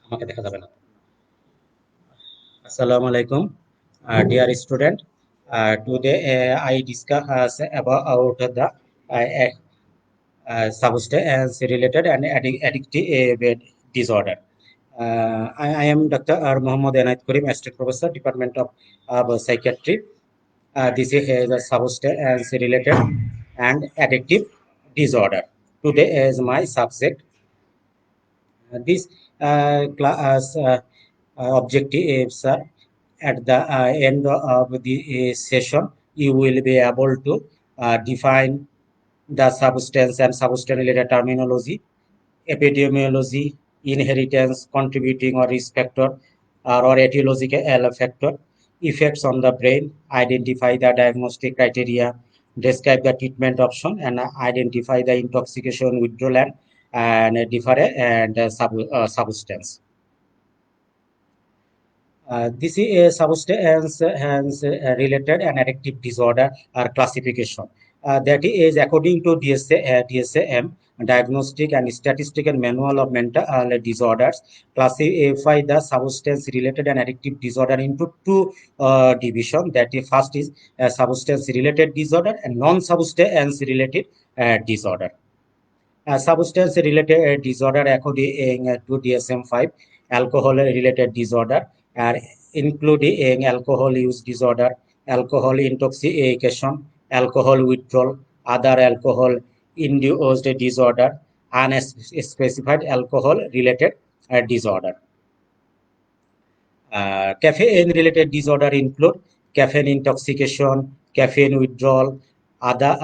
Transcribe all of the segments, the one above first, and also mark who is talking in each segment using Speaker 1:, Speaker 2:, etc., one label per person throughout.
Speaker 1: আমাকে দেখা যাবে না। Assalamu alaikum, dear student. Today I discuss about the substance related and addictive disorder. I am Dr. Muhammad Anayat Karim, Assistant Professor, Department of Psychiatry. This is the substance related and addictive disorder. Today is my subject. This class objectives at the end of the session, you will be able to define the substance and substance related terminology, epidemiology, inheritance, contributing or risk factor, or etiological factor, effects on the brain, identify the diagnostic criteria, describe the treatment option, and identify the intoxication, withdrawal, and different and substance. This is a substance related and addictive disorder or classification. That is according to DSM, Diagnostic and Statistical Manual of Mental Disorders, classify the substance related and addictive disorder into two divisions. That is, first is substance related disorder and non-substance related disorder. Substance related disorder according to DSM-5, alcohol related disorder are including alcohol use disorder, alcohol intoxication, alcohol withdrawal, other alcohol induced disorder, unspecified alcohol related disorder. Caffeine related disorder include caffeine intoxication, caffeine withdrawal, other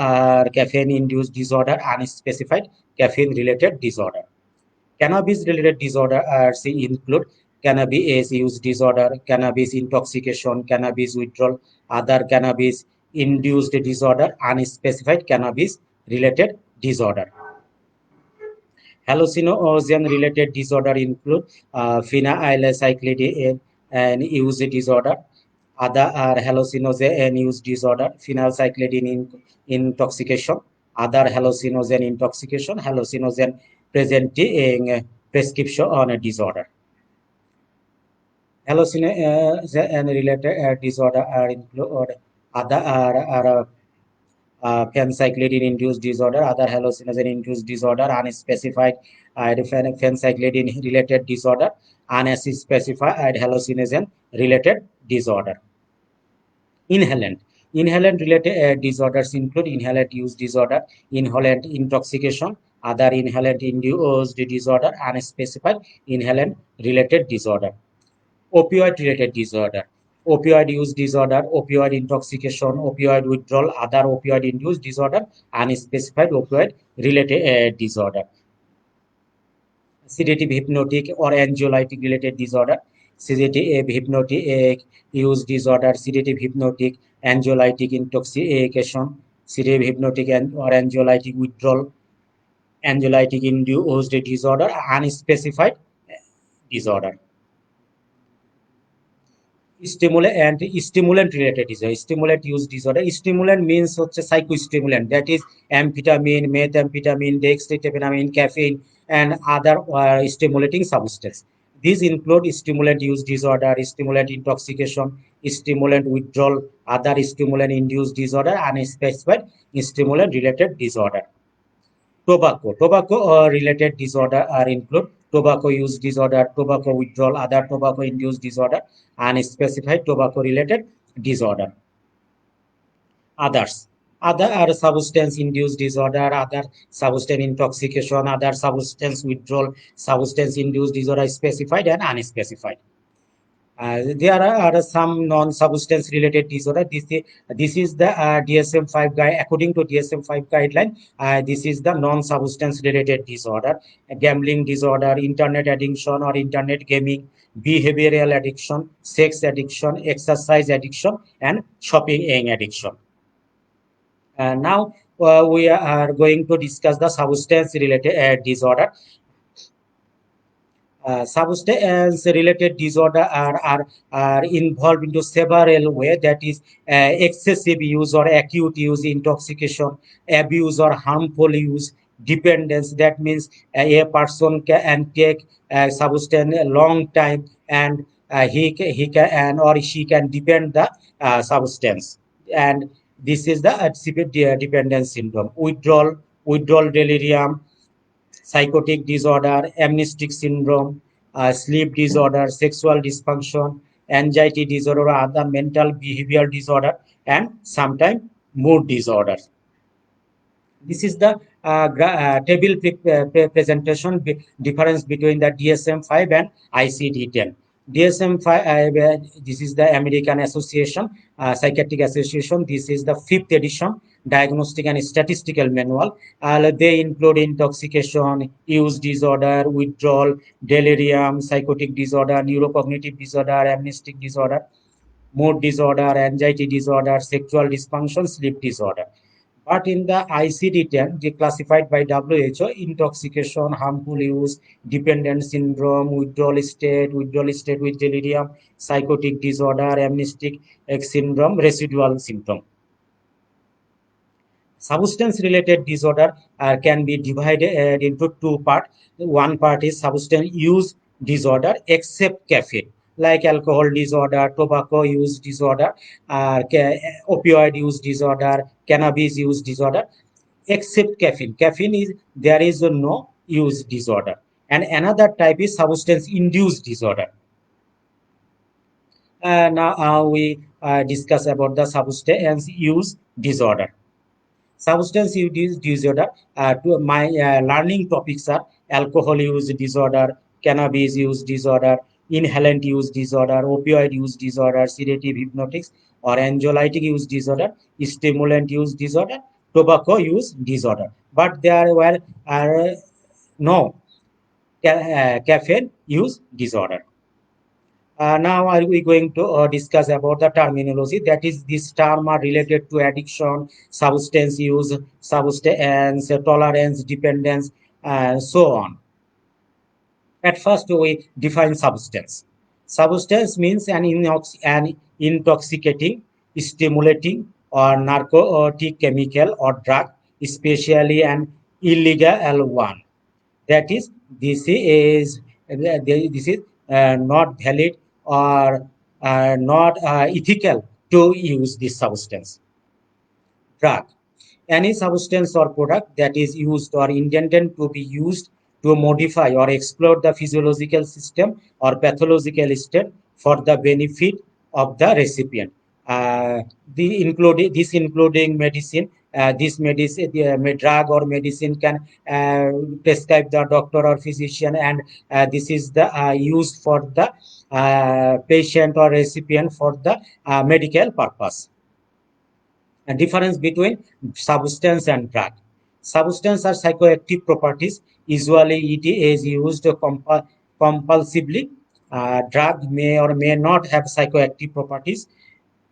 Speaker 1: caffeine induced disorder, unspecified caffeine related disorder. Cannabis related disorders include cannabis use disorder, cannabis intoxication, cannabis withdrawal, other cannabis induced disorder, unspecified cannabis related disorder. Hallucinogen related disorder include phenylcyclidine and use disorder. Other are hallucinogen and use disorder, phenylcyclidine intoxication, other hallucinogen intoxication, hallucinogen presenting prescription on a disorder. Hallucinogen and related disorder are include other are phencyclidine-induced disorder, other hallucinogen-induced disorder, unspecified phencyclidine-related disorder, unspecified hallucinogen-related disorder. Inhalant. Inhalant-related disorders include inhalant use disorder, inhalant intoxication, other inhalant-induced disorder, unspecified inhalant-related disorder. Opioid-related disorder, opioid use disorder, opioid intoxication, opioid withdrawal, other opioid-induced disorder, unspecified opioid-related disorder. Sedative, hypnotic, or anxiolytic-related disorder, sedative, hypnotic use disorder, sedative, hypnotic, anxiolytic intoxication, sedative, hypnotic, or anxiolytic withdrawal, anxiolytic-induced disorder, unspecified disorder. Stimulant related disorder, stimulant use disorder. Stimulant means হচ্ছে psychostimulant, that is amphetamine, methamphetamine, dextromethorphan, caffeine, and other stimulating substance. These include stimulant use disorder, stimulant intoxication, stimulant withdrawal, other stimulant induced disorder, and specified stimulant related disorder. Tobacco related disorder are include tobacco use disorder, tobacco withdrawal, other tobacco induced disorder, and specified tobacco related disorder. Others. Other are substance induced disorder, other substance intoxication, other substance withdrawal, substance induced disorder specified and unspecified. There are some non-substance related disorder. This is the DSM-5 guide. According to DSM-5 guideline, this is the non-substance related disorder: gambling disorder, internet addiction or internet gaming, behavioral addiction, sex addiction, exercise addiction, and shopping addiction. Now we are going to discuss the substance related disorder. Substance related disorder are involved into several ways, that is excessive use or acute use, intoxication, abuse or harmful use, dependence. That means a person can take a substance a long time, and he can and or she can depend the substance. And this is the severe dependence syndrome. Withdrawal delirium, psychotic disorder, amnestic syndrome, sleep disorder, sexual dysfunction, anxiety disorder, other mental behavioral disorder, and sometimes mood disorders. This is the table presentation difference between the DSM-5 and ICD-10. DSM-5, this is the American Association, Psychiatric Association. This is the 5th edition, Diagnostic and Statistical Manual. They include intoxication, use disorder, withdrawal, delirium, psychotic disorder, neurocognitive disorder, amnestic disorder, mood disorder, anxiety disorder, sexual dysfunction, sleep disorder. But in the ICD-10, they classified by WHO, intoxication, harmful use, dependent syndrome, withdrawal state with delirium, psychotic disorder, amnestic syndrome, residual symptom. Substance-related disorder can be divided into two parts. One part is substance use disorder, except caffeine, like alcohol disorder, tobacco use disorder, opioid use disorder, cannabis use disorder, except caffeine. Caffeine is there is no use disorder. And another type is substance-induced disorder. Now we discuss about the substance use disorder. Substance use disorder. My learning topics are alcohol use disorder, cannabis use disorder, inhalant use disorder, opioid use disorder, sedative hypnotics or anxiolytic use disorder, stimulant use disorder, tobacco use disorder. But there were no caffeine use disorder. Now are we going to discuss about the terminology, that is this term are related to addiction, substance use, substance tolerance, dependence, and so on. At first we define substance. Substance means an intoxicating, stimulating or narcotic chemical or drug, especially an illegal one. That is, this is not valid or not ethical to use this substance. Drug: any substance or product that is used or intended to be used to modify or explode the physiological system or pathological state for the benefit of the recipient. Including medicine. This medicine, drug or medicine can prescribe the doctor or physician, and this is the used for the patient or recipient for the medical purpose. A difference between substance and drug. Substance are psychoactive properties. Usually, it is used compulsively. Drug may or may not have psychoactive properties.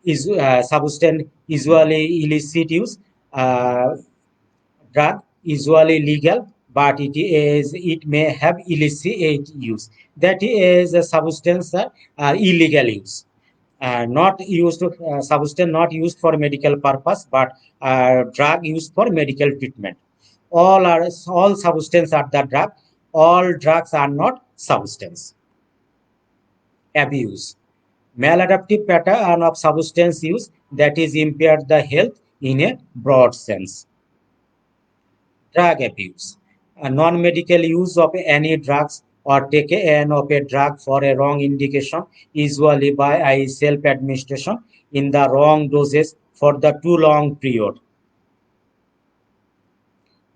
Speaker 1: Substance usually illicit use. Drug usually legal, but it may have illicit use. That is a substance illegal use. Not used substance not used for medical purpose, but drug used for medical treatment. All substance are the drug. All drugs are not substance. Abuse: maladaptive pattern of substance use that is impaired the health in a broad sense. Drug abuse: a non-medical use of any drugs or taken of a drug for a wrong indication, usually by self-administration in the wrong doses for the too long period.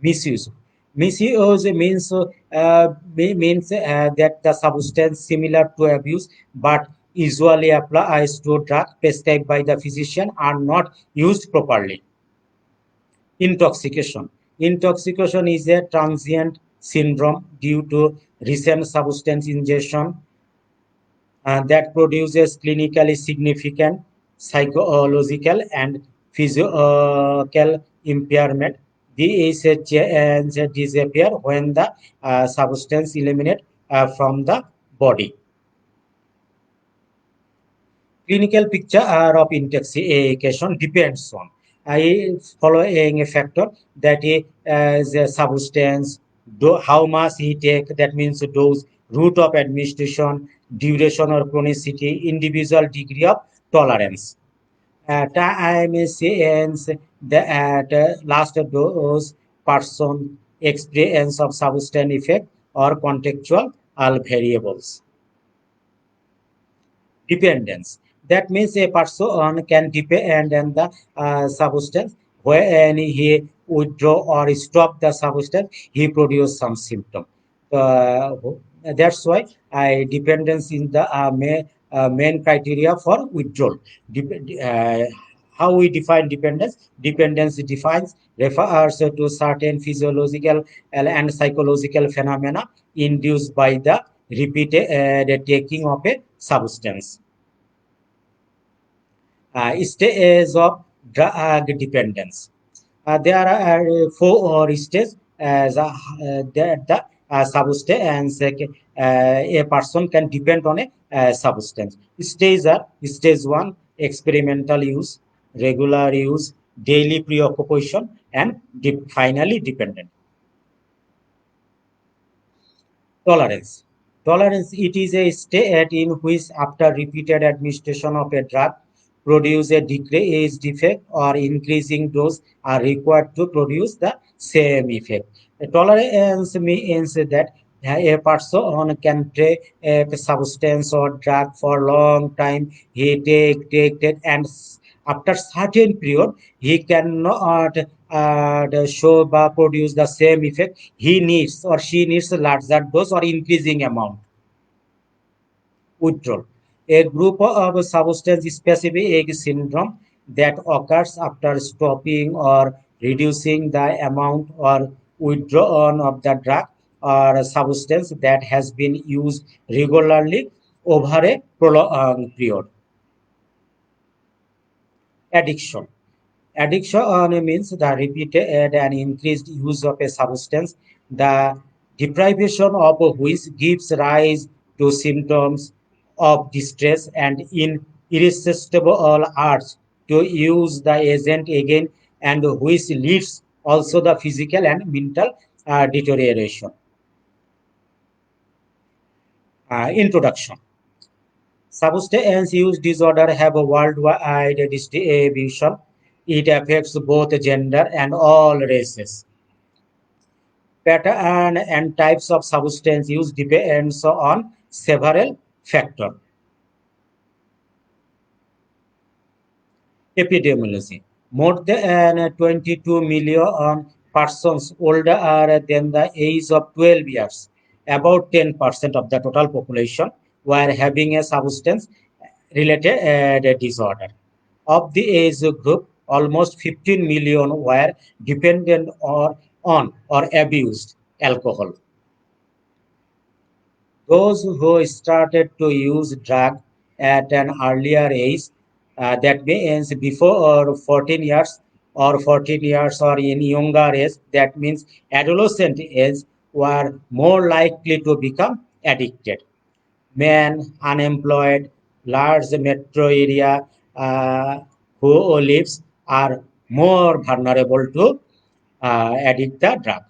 Speaker 1: Misuse: misuse means that the substance similar to abuse but usually applies to drug prescribed by the physician are not used properly. Intoxication: intoxication is a transient syndrome due to recent substance ingestion that produces clinically significant psychological and physical impairment. These disappear when the substance eliminated from the body. Clinical picture of intoxication depends on following a factor that is a substance, how much he take, that means dose, route of administration, duration or chronicity, individual degree of tolerance. Times ends the at last dose person experience of substance effect or contextual all variables. Dependence. That means a person can depend on the substance. When he withdraw or stop the substance, he produce some symptom. Uh, that's why dependence is the main criteria for withdrawal. How we define dependence? Dependence defines refers to certain physiological and psychological phenomena induced by the repeated taking of a substance. Stage of drug dependence. There are four stages that the substance a person can depend on a substance. Stages are stage one, experimental use, regular use, daily preoccupation, and finally dependent. Tolerance. Tolerance, it is a state in which after repeated administration of a drug, produce a decreased effect or increasing dose are required to produce the same effect. Tolerance means that a person can take a substance or drug for long time. He take, and after certain period, he cannot show or produce the same effect. He needs or she needs a larger dose or increasing amount. Withdrawal. A group of substance-specific syndrome that occurs after stopping or reducing the amount or withdrawal of the drug or substance that has been used regularly over a prolonged period. Addiction. Addiction means the repeated and increased use of a substance, the deprivation of which gives rise to symptoms of distress and irresistible urge to use the agent again, and which leads also the physical and mental deterioration. Introduction. Substance use disorder have a worldwide distribution. It affects both gender and all races. Pattern and types of substance use depends on several factors. Epidemiology. More than 22 million persons older than the age of 12 years, about 10% of the total population, were having a substance related disorder. Of the age group, almost 15 million were dependent on or abused alcohol. Those who started to use drug at an earlier age, that means before 14 years or 14 years or in younger age, that means adolescent age, were more likely to become addicted. Men, unemployed, large metro area who lives are more vulnerable to addict the drug.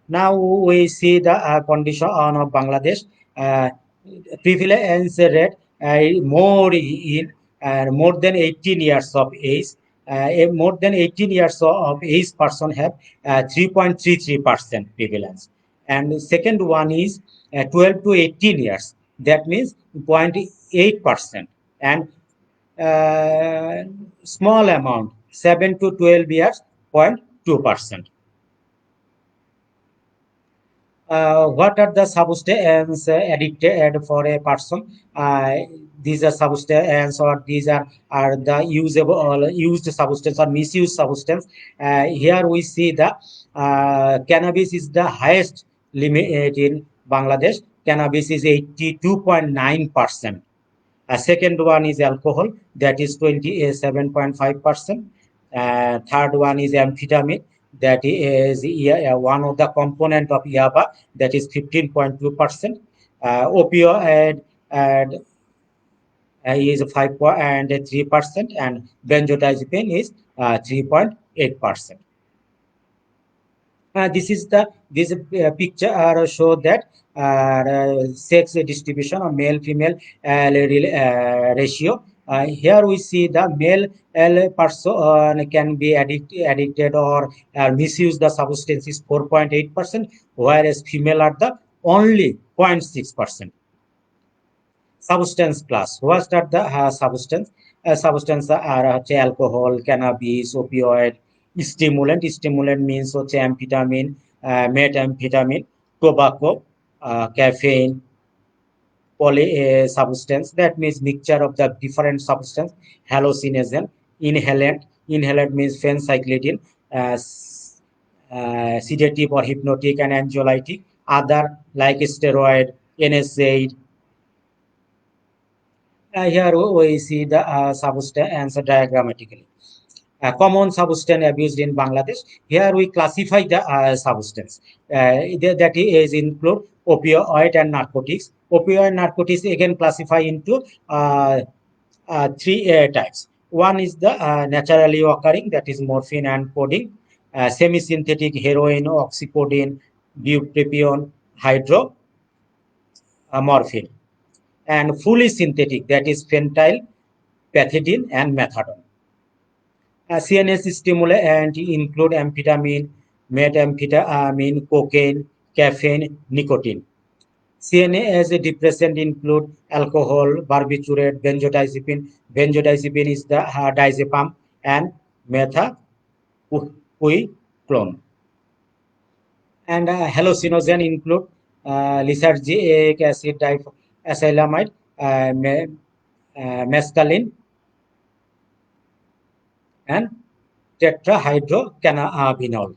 Speaker 1: Now we see the condition of Bangladesh. Uh, Prevalence rate more in more than 18 years of age. More than 18 years of age person have 3.33% prevalence. And the second one is 12 to 18 years. That means 0.8%. And uh, small amount, 7 to 12 years, 0.2%. What are the substance addicted for a person? These are substance or these are the usable or used substance or misused substance. Here we see the cannabis is the highest limit in Bangladesh. Cannabis is 82.9%. Second one is alcohol, that is 27.5%. Third one is amphetamine, that is one of the component of yaba, that is 15.2%. Opioid and is 5.3%, and benzodiazepine is 3.8%. This picture show that sex distribution or male female ratio. Here we see the male person can be addicted or misuse the substance is 4.8%, whereas female are the only 0.6%. Substance class. What are the substance? Substance are alcohol, cannabis, opioid, stimulant. Stimulant means amphetamine, methamphetamine, tobacco, caffeine, poly substance. That means mixture of the different substance. Hallucinogen, inhalant. Inhalant means phencyclidine, sedative or hypnotic and anxiolytic. Other like steroid, NSAID. Here we see the substance diagrammatically. Common substance abused in Bangladesh. Here we classify the substance. That is include opioid and narcotics. Opioid narcotics again classify into three types. One is the naturally occurring, that is morphine and codeine. Semi-synthetic heroin, oxycodone, bupropion, hydromorphine. And fully synthetic, that is phenyl, pethidine, and methadone. CNS stimulants include amphetamine, methamphetamine, cocaine, caffeine, nicotine. CNA as a depressant include alcohol, barbiturate, benzodiazepine. Benzodiazepine is the diazepam and methaquiclone. And hallucinogen include lysergic acid, diethylamide, mescaline, and tetrahydrocannabinol.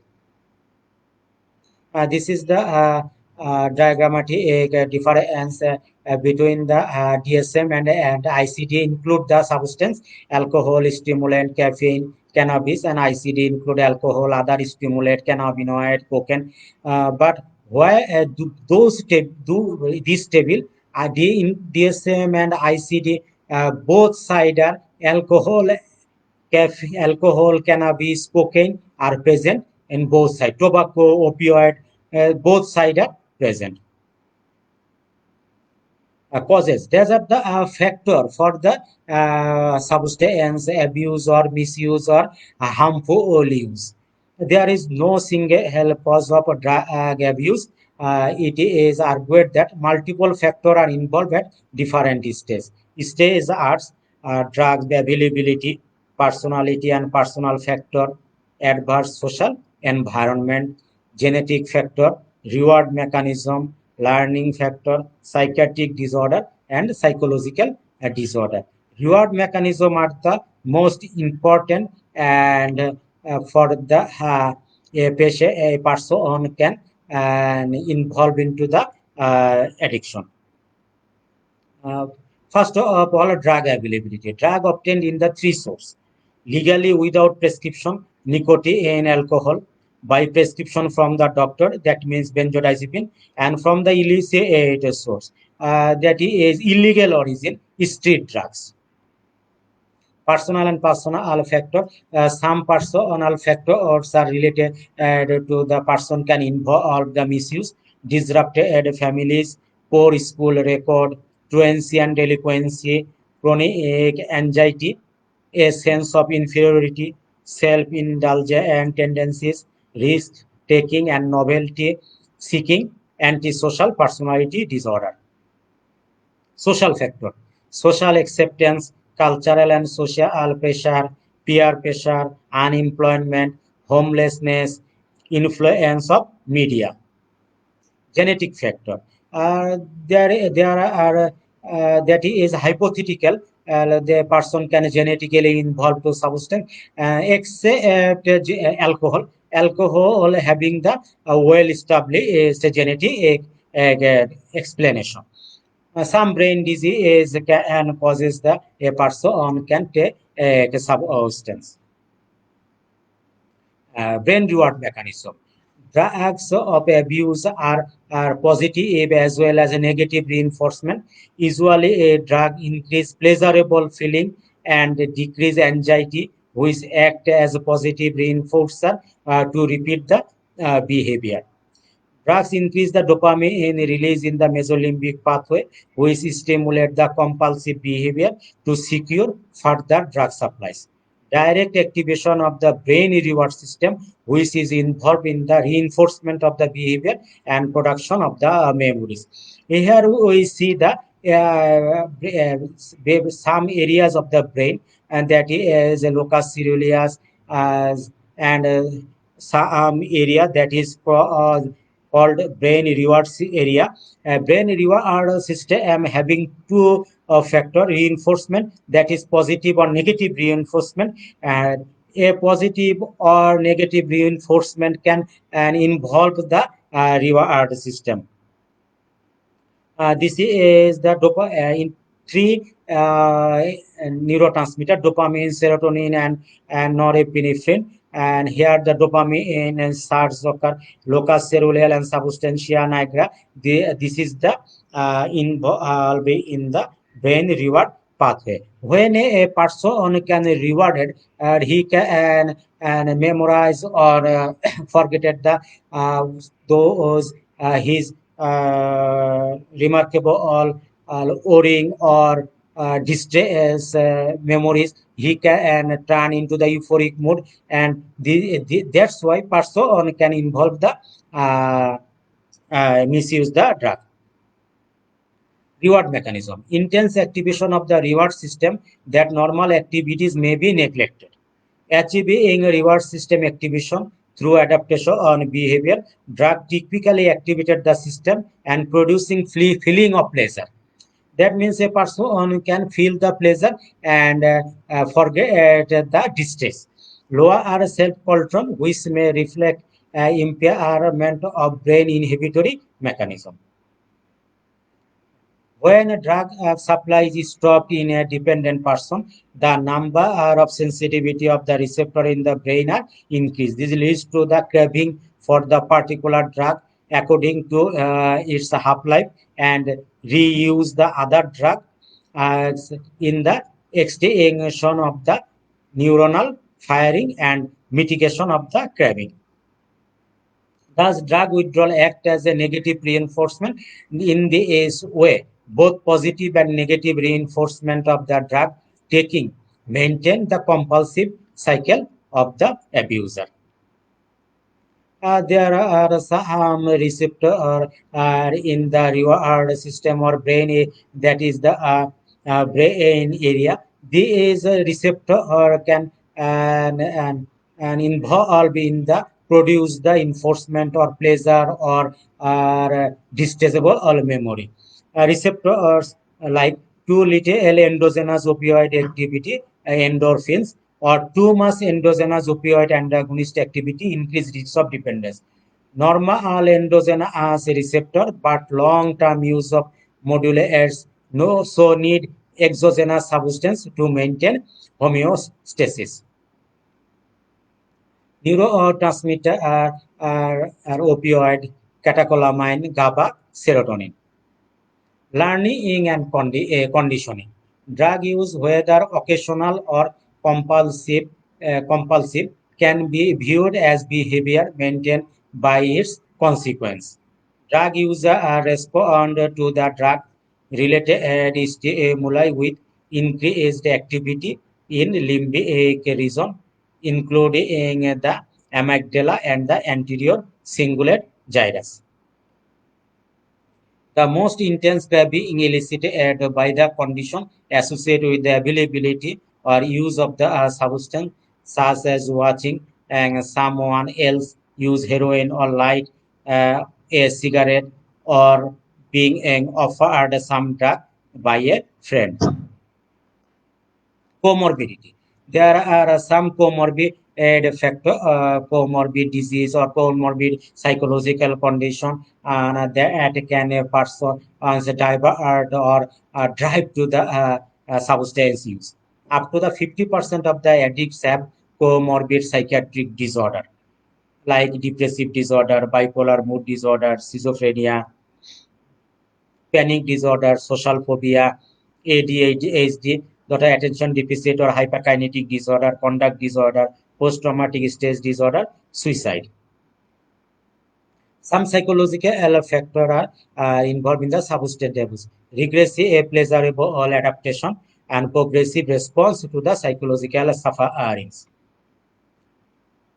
Speaker 1: This is the diagrammatic difference between the DSM and ICD include the substance, alcohol, stimulant, caffeine, cannabis, and ICD include alcohol, other stimulant, cannabinoid, cocaine. But why do those do this table? In DSM and ICD, both side are alcohol, cannabis, cocaine are present in both sides. Tobacco, opioid, both sides are present. Causes. These are the factor for the substance abuse or misuse or harmful use. There is no single cause of drug abuse. It is argued that multiple factors are involved at different stages. Stages are drug availability, personality and personal factor, adverse social environment, genetic factor, reward mechanism, learning factor, psychiatric disorder, and psychological disorder. Reward mechanism are the most important, and for the a patient, a person can involve into the addiction. Uh, First of all, drug availability. Drug obtained in the three sources. Legally without prescription, nicotine and alcohol. By prescription from the doctor, that means benzodiazepine. And from the illicit source, that is illegal origin, street drugs. Personal and personal factor. Some personal factors are related to the person can involve the misuse, disrupted families, poor school record, truancy and delinquency, chronic anxiety, a sense of inferiority, self-indulgence and tendencies, risk-taking and novelty seeking, antisocial personality disorder. Social factor, social acceptance, cultural and social pressure, peer pressure, unemployment, homelessness, influence of media. Genetic factor. There are that is hypothetical. The person can genetically involve to substance, except alcohol. Alcohol having the well-established genetic explanation. Some brain disease can causes the a person can take a substance. Brain reward mechanism. Drugs of abuse are positive as well as a negative reinforcement. Usually, a drug increase pleasurable feeling and decrease anxiety, which act as a positive reinforcer to repeat the behavior. Drugs increase the dopamine release in the mesolimbic pathway, which stimulate the compulsive behavior to secure further drug supplies. Direct activation of the brain reward system, which is involved in the reinforcement of the behavior and production of the memories. Here we see the some areas of the brain, and that is locus coeruleus, and some area that is called brain reward area. Brain reward system having two factor reinforcement, that is positive or negative reinforcement. And a positive or negative reinforcement can involve the reward system. This is the in three neurotransmitter: dopamine, serotonin, and norepinephrine. And here the dopamine and starts occur locus ceruleal and substantia nigra. This is the involved in the brain reward pathway. When a person can rewarded, he can and memorize or forget the those his remarkable oring or distress memories, he can turn into the euphoric mood, and that's why person can involve the misuse the drug. Reward mechanism: intense activation of the reward system that normal activities may be neglected. Achieving reward system activation through adaptation on behavior, drug typically activated the system and producing feeling of pleasure. That means a person can feel the pleasure and forget the distress. Lower are self-control, which may reflect impairment of brain inhibitory mechanism. When a drug supply is stopped in a dependent person, the number of sensitivity of the receptor in the brain are increased. This leads to the craving for the particular drug according to its half-life, and reuse the other drug in the extinction of the neuronal firing and mitigation of the craving. Thus, drug withdrawal act as a negative reinforcement in the way. Both positive and negative reinforcement of the drug taking maintain the compulsive cycle of the abuser. There are some receptor in the reward system or brain, that is the brain area. These receptor or can and involve in the produce the enforcement or pleasure or distastable or memory. Receptors like too little endogenous opioid activity, endorphins, or too much endogenous opioid antagonist activity increase risk of dependence. Normal endogenous receptor, but long-term use of modulators no so need exogenous substance to maintain homeostasis. Neurotransmitter are opioid, catecholamine, GABA, serotonin. Learning and conditioning. Drug use, whether occasional or compulsive, can be viewed as behavior maintained by its consequence. Drug users respond to the drug-related stimuli with increased activity in limbic region, including the amygdala and the anterior cingulate gyrus. The most intense being elicited by the condition associated with the availability or use of the substance, such as watching someone else use heroin or light a cigarette, or being offered some drug by a friend. Comorbidity. There are some comorbid factor, comorbid disease or comorbid psychological condition, and that can a person divert or drive to the substance use. Up to the 50% of the addicts have comorbid psychiatric disorder. like depressive disorder, bipolar mood disorder, schizophrenia, panic disorder, social phobia, ADHD, that attention deficit or hyperkinetic disorder, conduct disorder, post-traumatic stress disorder, suicide. Some psychological factors are involved in the substance abuse. Regressive pleasurable adaptation and progressive response to the psychological sufferings.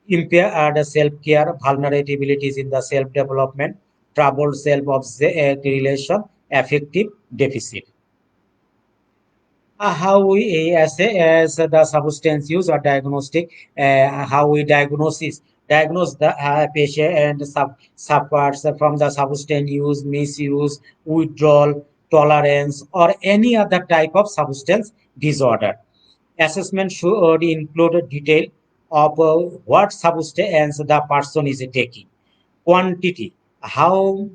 Speaker 1: Impaired self-care, vulnerabilities in the self-development, troubled self-relation, affective deficit. How we as the substance use or diagnostic, how we diagnose the patient and suffers from the substance use, misuse, withdrawal, tolerance, or any other type of substance disorder. Assessment should include detail of what substance the person is taking, quantity, how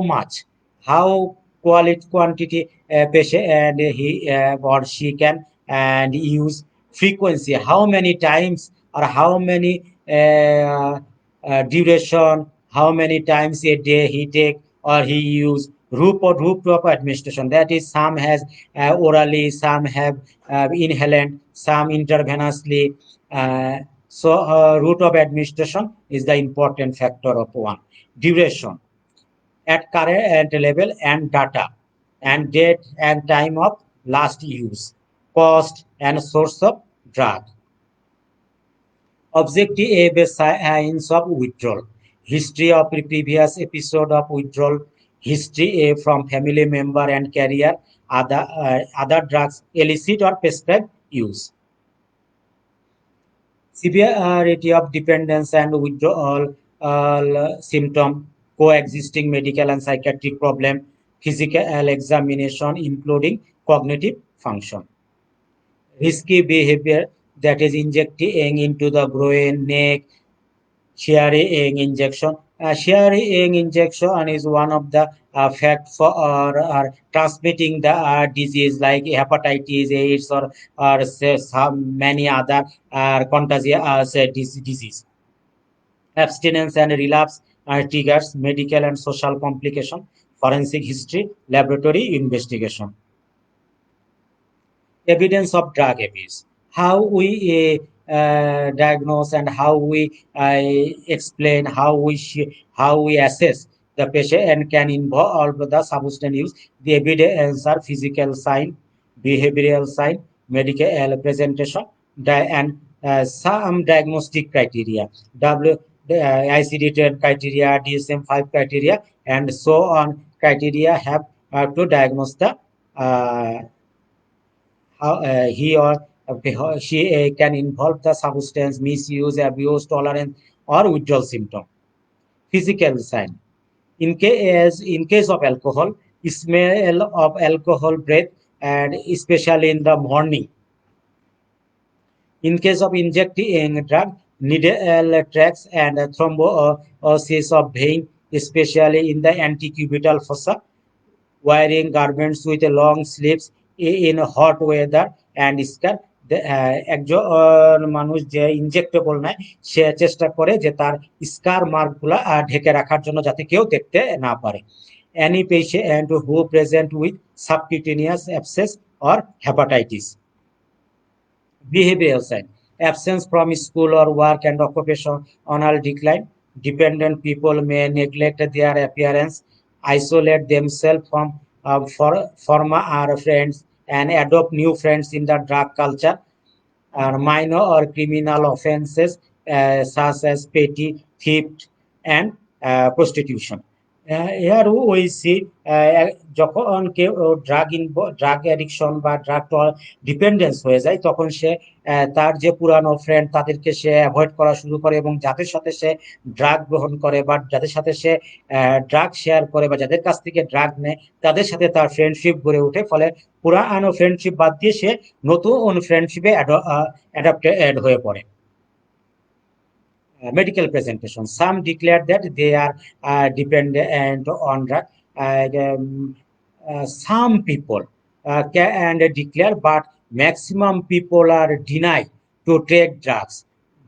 Speaker 1: much, how quality quantity patient and he or she can and use, frequency, how many times or how many duration, how many times a day he take or he use, route of administration, that is some has orally, some have inhalant, some intravenously. Route of administration is the important factor of one. Duration at current level and data and date and time of last use, cost and source of drug. Objective signs of withdrawal, history of previous episode of withdrawal, history from family member and carrier, other drugs, illicit or prescribed use. Severity of dependence and withdrawal symptom, coexisting medical and psychiatric problem, physical examination including cognitive function. Risky behavior, that is injecting into the brain, neck, sharing injection. Sharing injection is one of the fact for transmitting the disease like hepatitis, AIDS, or say some many other contagious disease. Abstinence and relapse triggers medical and social complication, forensic history, laboratory investigation. Evidence of drug abuse, how we diagnose and how we explain, how we assess the patient and can involve the substance use. The evidence are physical sign, behavioral sign, medical presentation, and some diagnostic criteria, ICD-10 criteria, DSM-5 criteria, and so on criteria have to diagnose the how he or she can involve the substance misuse, abuse, tolerance, or withdrawal symptom. Physical sign. In case of alcohol, smell of alcohol breath, and especially in the morning. In case of injecting drug, needle tracks and thrombosis of vein, especially in the antecubital fossa, wearing garments with long sleeves in hot weather and scar. একজন মানুষ যে injectable নেয় সে চেষ্টা করে যে তার স্কার মার্কগুলা ঢেকে রাখার জন্য যাতে কেউ দেখতে না পারে. Any patient who present with subcutaneous abscess or hepatitis. Behavioral sign, absence from school or work and occupational decline. Dependent people may neglect their appearance, isolate themselves from former friends, and adopt new friends in the drug culture. Minor or criminal offenses such as petty theft and prostitution. Here we see যখন কেউ drug addiction বা drug dependence হয়ে যায় তখন সে তার যে পুরানো friend তাদেরকে সে অ্যাভয়েড করা শুরু করে এবং যাদের সাথে সে ড্রাগ গ্রহণ করে বা যাদের সাথে সে ড্রাগ শেয়ার করে বা যাদের কাছ থেকে ড্রাগ নেয় তাদের সাথে তার ফ্রেন্ডশিপ গড়ে ওঠে, ফলে পুরানো ফ্রেন্ডশিপ বাদ দিয়ে সে নতুন ফ্রেন্ডশিপে অ্যাড হয়ে পড়ে. Medical presentation. Some declare that they are dependent on drug. Some people can declare, but maximum people are denied to take drugs.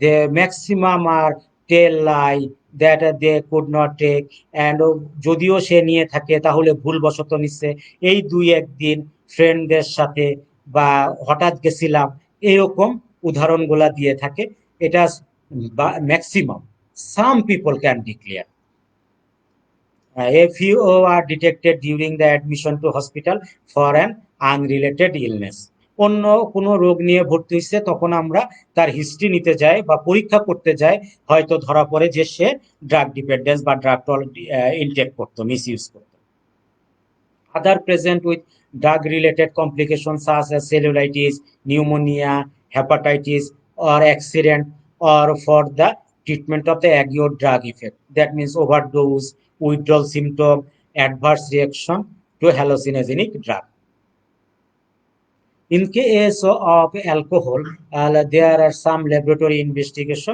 Speaker 1: The maximum are tell lie that they could not take, and যদিও সে নিয়ে থাকে তাহলে ভুলবশত নিচ্ছে, এই দুই একদিন ফ্রেন্ডদের সাথে বা হঠাৎ গেছিলাম, এরকম উদাহরণগুলা দিয়ে থাকে। এটা maximum, some people can declare if you are detected during the admission to hospital for an unrelated illness, অন্য কোনো রোগ নিয়ে ভর্তি হচ্ছে, তখন আমরা তার হিস্ট্রি নিতে যাই বা পরীক্ষা করতে যাই, হয়তো ধরা পড়ে যে সে ড্রাগ ডিপেন্ডেন্স বা ড্রাগ ইনটেক করতো, মিস ইউজ করতো। Other present with drug related complications such as cellulitis, pneumonia, hepatitis, or accident, or for the treatment of the acute drug effect. That means overdose, withdrawal symptom, adverse reaction to hallucinogenic drug. In case of alcohol, there are some laboratory investigation.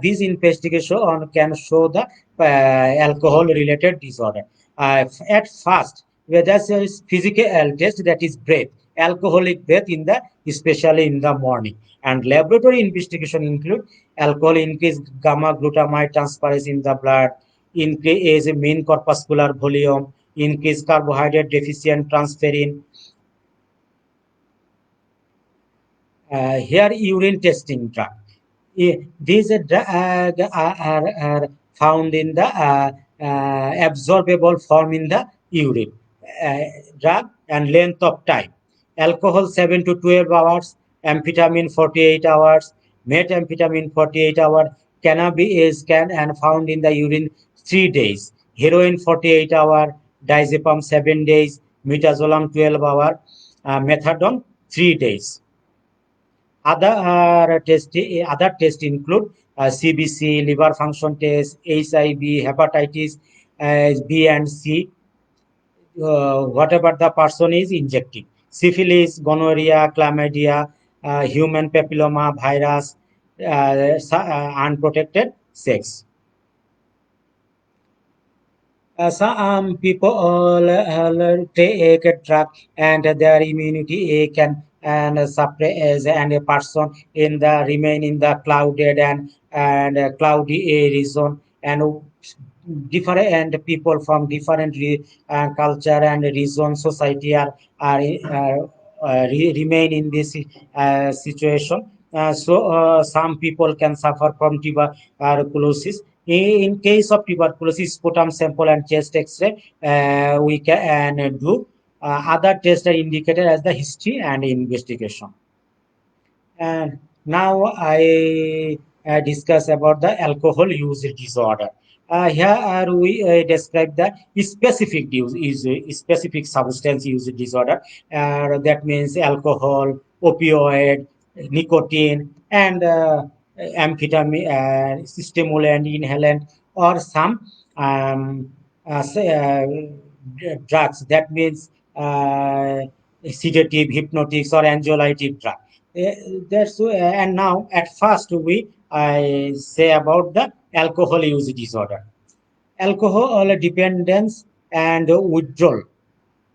Speaker 1: This investigation can show the alcohol-related disorder. At first, whether there is physical test, that is breath, alcoholic breath in the, especially in the morning. And laboratory investigation include alcohol increase gamma glutamate transferase in the blood, increase mean corpuscular volume, increase carbohydrate deficient transferrin. Here urine testing drug. These drugs are found in the absorbable form in the urine. Drug and length of time. Alcohol 7 to 12 hours, amphetamine 48 hours, methamphetamine 48 hours, cannabis is can and found in the urine 3 days, heroin 48 hours, diazepam 7 days, midazolam 12 hours, methadone 3 days. Other tests include CBC, liver function test, HIV, hepatitis B and C, whatever the person is injecting, syphilis, gonorrhea, chlamydia, human papilloma virus, unprotected sex. Some people take a drug and their immunity can and suppress, and a person in the remain in the clouded and cloudy region, and different people from different culture and region society remain in this situation. So some people can suffer from tuberculosis. In case of tuberculosis, sputum sample and chest X-ray we can do. Other tests are indicated as the history and investigation. And now I discuss about the alcohol use disorder. Here we describe the specific specific substance use disorder. That means alcohol, opioid, nicotine, and amphetamine, stimulant, inhalant, or some drugs. That means sedative, hypnotics, or anxiolytic drug. And now at first we I say about the alcohol use disorder. Alcohol dependence and withdrawal.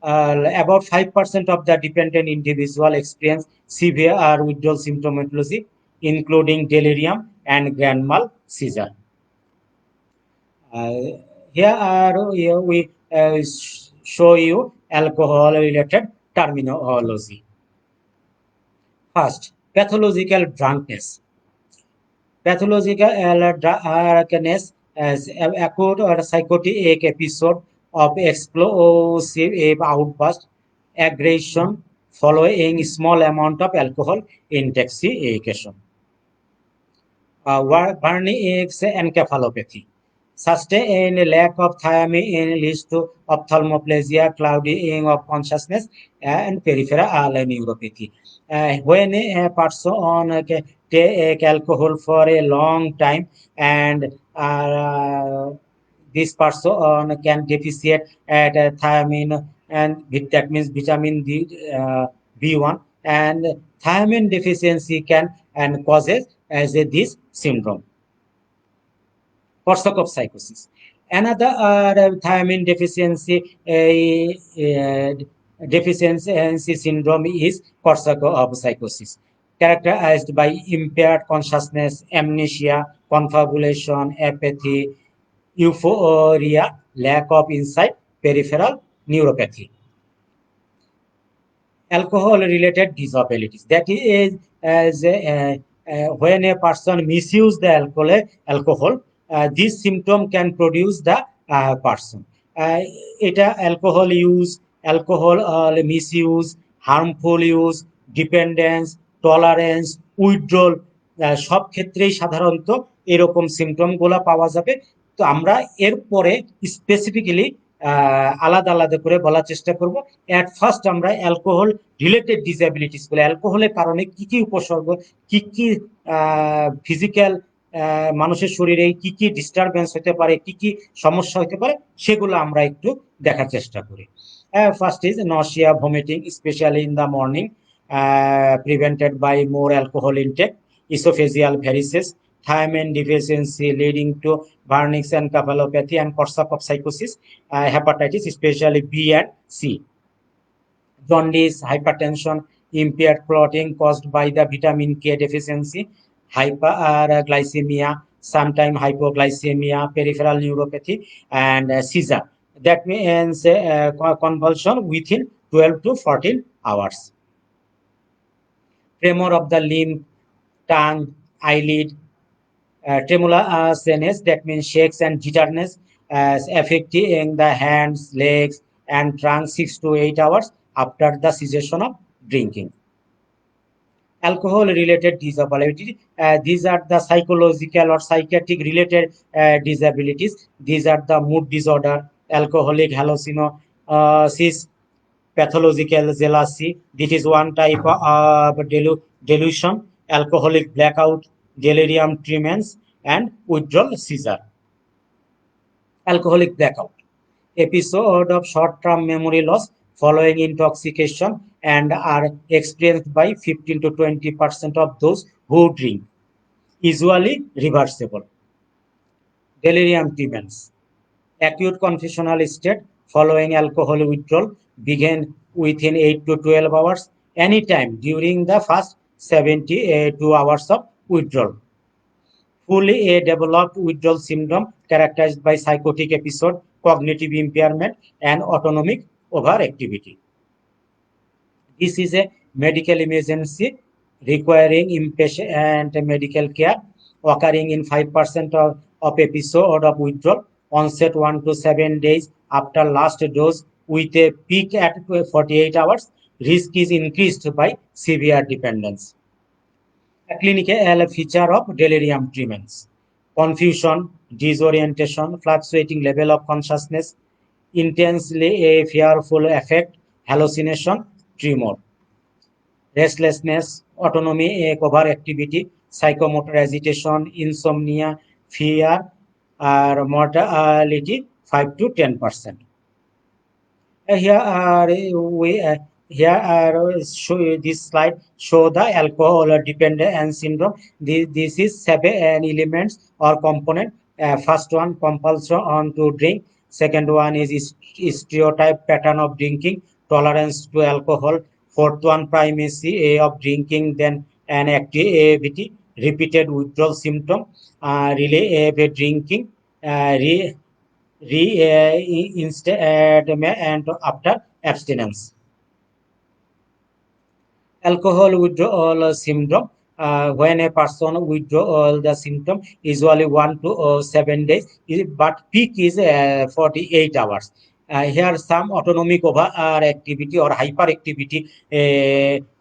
Speaker 1: About 5% of the dependent individual experience severe or withdrawal symptomatology, including delirium and grand mal seizure. Uh, here we show you alcohol related terminology. First, pathological drunkenness. Pathological drunkenness as acute or psychotic episode of explosive outburst, aggression following small amount of alcohol intoxication. Burning encephalopathy. Sustained lack of thiamine leads to ophthalmoplegia, clouding of consciousness, and peripheral neuropathy. When a person take alcohol for a long time, and this person can deficit at thiamine, and that means vitamin B1, and thiamine deficiency can and causes as this syndrome. Korsakoff psychosis. Another thiamine deficiency syndrome is Korsakoff psychosis, characterized by impaired consciousness, amnesia, confabulation, apathy, euphoria, lack of insight, peripheral neuropathy. Alcohol-related disabilities. That is, when a person misuses the alcohol, this symptom can produce the person. এটা alcohol use, alcohol misuse, harmful use, dependence, tolerance, withdrawal, সব ক্ষেত্রেই সাধারণত এরকম symptom গুলা পাওয়া যাবে। তো আমরা এরপরে স্পেসিফিক্যালি আলাদা আলাদা করে বলার চেষ্টা করব। এট ফার্স্ট আমরা অ্যালকোহল রিলেটেড ডিসএবিলিটিস বলে, অ্যালকোহলের কারণে কি কি উপসর্গ, কি কি ফিজিক্যাল মানুষের শরীরে কি কি ডিস্টারবেন্স হতে পারে, কি কি সমস্যা হতে পারে, সেগুলো আমরা একটু দেখার চেষ্টা করি। First is nausea, vomiting, specially in the morning, prevented by more alcohol intake, esophageal varices, thiamine deficiency leading to vernix and encephalopathy, and Korsakoff psychosis, hepatitis, especially B and C. Jaundice, hypertension, impaired clotting caused by the vitamin K deficiency, hyperglycemia, sometimes hypoglycemia, peripheral neuropathy, and seizure. That means convulsion within 12 to 14 hours. Tremor of the limb, tongue, eyelid, tremulous, that means shakes and jitterness, affecting the hands, legs, and trunk 6 to 8 hours after the cessation of drinking. Alcohol-related disability. These are the psychological or psychiatric related disabilities. These are the mood disorder, alcoholic hallucinosis, pathological jealousy. This is one type of delusion, alcoholic blackout, delirium tremens, and withdrawal seizure. Alcoholic blackout. Episode of short-term memory loss following intoxication and are experienced by 15 to 20% of those who drink. Usually reversible. Delirium tremens. Acute confusional state following alcohol withdrawal begin within 8 to 12 hours, anytime during the first 72 hours of withdrawal. Fully developed withdrawal syndrome characterized by psychotic episode, cognitive impairment, and autonomic overactivity. This is a medical emergency requiring inpatient medical care, occurring in 5% of episode of withdrawal, onset 1 to 7 days after last dose, with a peak at 48 hours. Risk is increased by severe dependence. A clinical feature of delirium tremens: confusion, disorientation, fluctuating level of consciousness, intensely fearful affect, hallucination, tremor. Restlessness, autonomy, overactivity, psychomotor agitation, insomnia, fear, mortality 5 to 10%. This slide show the alcohol dependence syndrome. This is 7 elements or component. First one, compulsion to drink. Second one is stereotype pattern of drinking, tolerance to alcohol. Fourth one, primacy of drinking, then an activity, repeated withdrawal symptom, relay drinking, instead and after abstinence. Alcohol withdrawal syndrome. When a person withdraws the symptom, usually 1 to 7 days, but peak is 48 hours. Here some autonomic overactivity or hyperactivity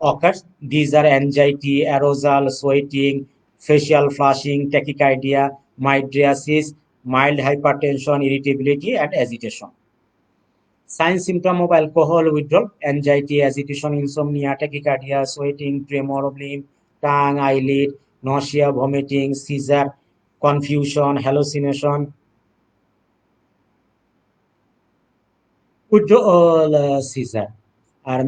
Speaker 1: occurs. These are anxiety, arousal, sweating, facial flushing, tachycardia, mydriasis, mild hypertension, irritability, and agitation. Signs, symptom of alcohol withdrawal: anxiety, agitation, insomnia, tachycardia, sweating, tremor of limb, tongue, eyelid, nausea, vomiting, seizure, confusion, hallucination. Withdrawal seizure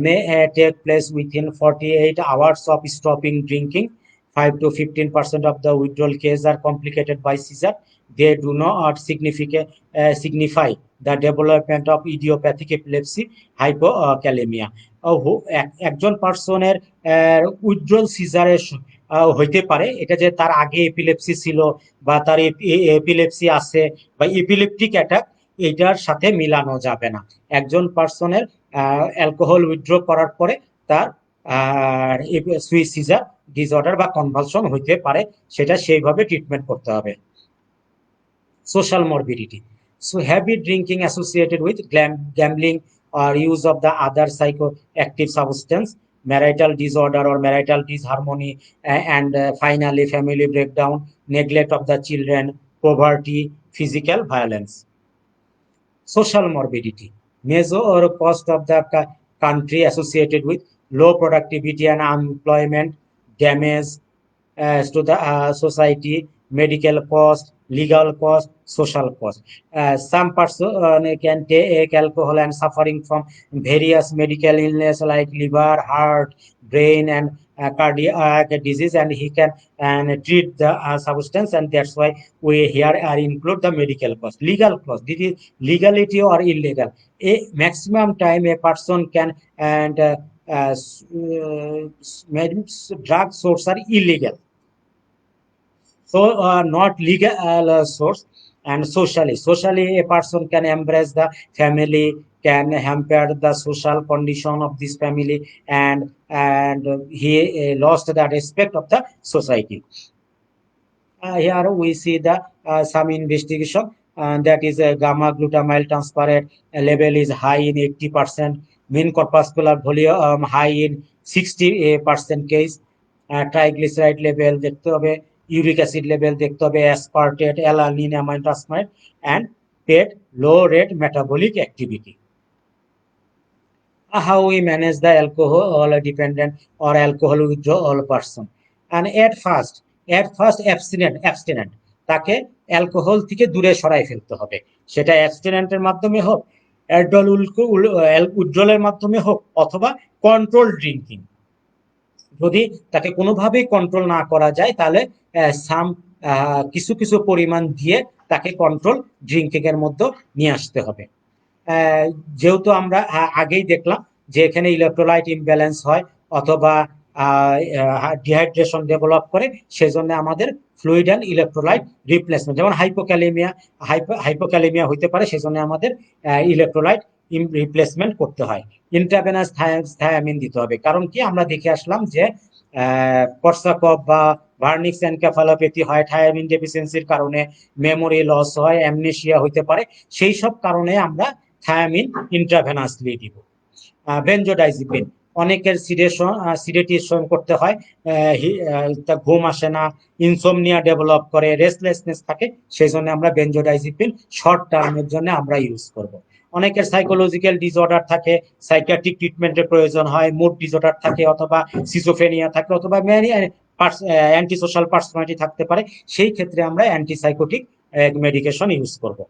Speaker 1: may take place within 48 hours of stopping drinking. 5 to 15% of the withdrawal cases are complicated by seizure. They do not signify the development of idiopathic epilepsy, hypokalemia. একজন পার্সনের withdrawal সিজারের হইতে পারে, এটা যে তার আগে epilepsy ছিল বা তার এপিলেপসি আছে বা এপিলেপটিক অ্যাটাক, এটার সাথে মিলানো যাবে না। একজন পার্সনের অ্যালকোহল উইথড্র করার পরে তার সুইসাইড ডিসঅর্ডার বা কনভালশন হইতে পারে, সেটা সেইভাবে ট্রিটমেন্ট করতে হবে। Social morbidity. So heavy drinking associated with gambling or use of the other psychoactive substance, marital disorder or marital disharmony, and finally family breakdown, neglect of the children, poverty, physical violence. Social morbidity. Major or cost of the country associated with low productivity and unemployment, damage to the society, medical cost, legal cost, social cost. Some person can take alcohol and suffering from various medical illness like liver, heart, brain, and cardiac disease, and he can and treat the substance, and that's why we here are include the medical cost. Legal cost, this is legality or illegal. A maximum time a person can and drug source are illegal, so not legal source. And socially a person can embrace the family, can hamper the social condition of this family, and he lost the respect of the society. Here we see the some investigation, that is gamma glutamyl transparent level is high in 80%, mean corpuscular volume high in 60% case, triglyceride level দেখতে হবে, uric acid level দেখতে হবে, aspartate, alanine amino transferase, and pet low rate metabolic activity. How we manage the alcohol dependent or alcohol withdrawal person. And at first abstinent তাকে alcohol থেকে দূরে সরাই ফেলতে হবে, সেটা অ্যাবস্টিনেন্টের মাধ্যমে হোক, অ্যালকোহল উইথড্রলের মাধ্যমে হোক, অথবা কন্ট্রোল ড্রিঙ্কিং। যদি তাকে কোনোভাবেই কন্ট্রোল না করা যায়, তাহলে সাম কিছু কিছু পরিমাণ দিয়ে তাকে কন্ট্রোল ড্রিঙ্কিং এর মধ্যে নিয়ে আসতে হবে। যেহেতু আমরা আগেই দেখলাম যে এখানে ইলেকট্রোলাইট ইমব্যালেন্স হয় অথবা ডিহাইড্রেশন ডেভেলপ করে, সেজন্য আমাদের ফ্লুইড অ্যান্ড ইলেকট্রোলাইট রিপ্লেসমেন্ট, যেমন হাইপোক্যালেমিয়া হইতে পারে, সেজন্য আমাদের ইলেকট্রোলাইট রিপ্লেসমেন্ট করতে হয়। ইন্ট্রাভেনাস থায়ামিন দিতে হবে, কারণ কি আমরা দেখে আসলাম যে কর্সাকফ বা ভার্নিক্স এনকেফালোপ্যাথি হয় থায়ামিন ডেফিসিয়েন্সির কারণে, মেমোরি লস হয়, অ্যামনেশিয়া হইতে পারে, সেই সব কারণে আমরা থায়ামিন ইন্ট্রাভেনাসলি দিব। বেনজোডাইজিপিন, অনেকের সিডেটিশন করতে হয়, ঘুম আসে না, ইনসোমনিয়া ডেভেলপ করে, রেস্টলেসনেস থাকে, সেই জন্য আমরা বেনজোডাইজিপিন শর্ট টার্মের জন্য আমরা ইউজ করব। অনেকের সাইকোলজিক্যাল ডিসঅর্ডার থাকে, সাইকিয়াট্রিক ট্রিটমেন্টের প্রয়োজন হয়, মুড ডিসঅর্ডার থাকে, অথবা সিজোফ্রেনিয়া থাকে, অথবা অ্যান্টি সোশ্যাল পার্সোনালিটি থাকতে পারে, সেই ক্ষেত্রে আমরা অ্যান্টিসাইকোটিক মেডিকেশন ইউজ করব।